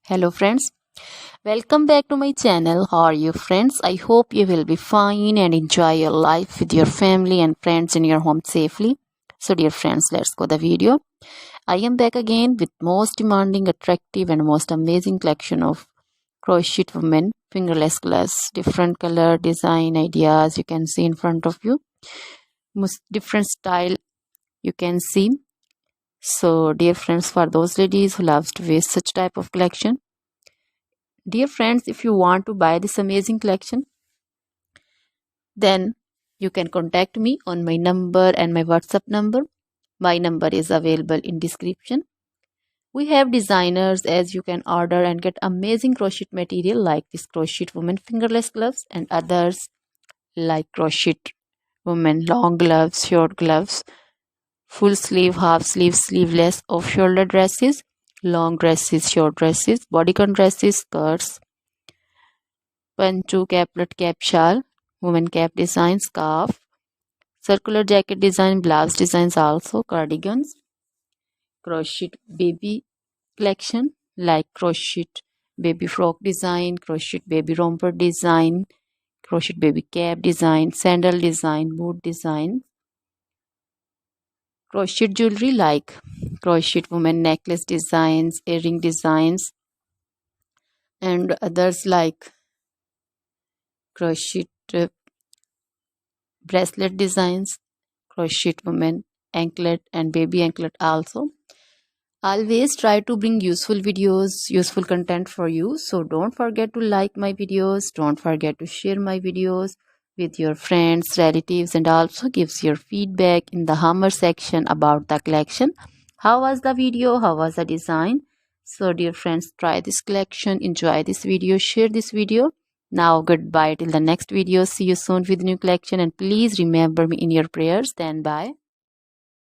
Hello friends, welcome back to my channel. How are you friends? I hope you will be fine and enjoy your life with your family and friends in your home safely. So dear friends, let's go the video. I am back again with most demanding, attractive and most amazing collection of crochet women fingerless gloves. Different color, design, ideas you can see in front of you. Most different style you can see. So dear friends, for those ladies who loves to wear such type of collection, dear friends, if you want to buy this amazing collection, then you can contact me on my number and my WhatsApp number. My number is available in description. We have designers as you can order and get amazing crochet material like this crochet woman fingerless gloves and others like crochet woman long gloves, short gloves, full sleeve, half sleeve, sleeveless, off shoulder dresses, long dresses, short dresses, bodycon dresses, skirts, panchu, caplet, cap shawl, woman cap design, scarf, circular jacket design, blouse designs also, cardigans, crochet baby collection like crochet baby frock design, crochet baby romper design, crochet baby cap design, sandal design, boot design, crochet jewelry like crochet woman necklace designs, earring designs, and others like crochet bracelet designs, crochet woman anklet and baby anklet also. Always try to bring useful videos, useful content for you. So don't forget to like my videos, don't forget to share my videos with your friends, relatives, and also gives your feedback in the hammer section about the collection. How was the video? How was the design? So dear friends, try this collection, enjoy this video, share this video. Now goodbye till the next video. See you soon with new collection and please remember me in your prayers. Then bye.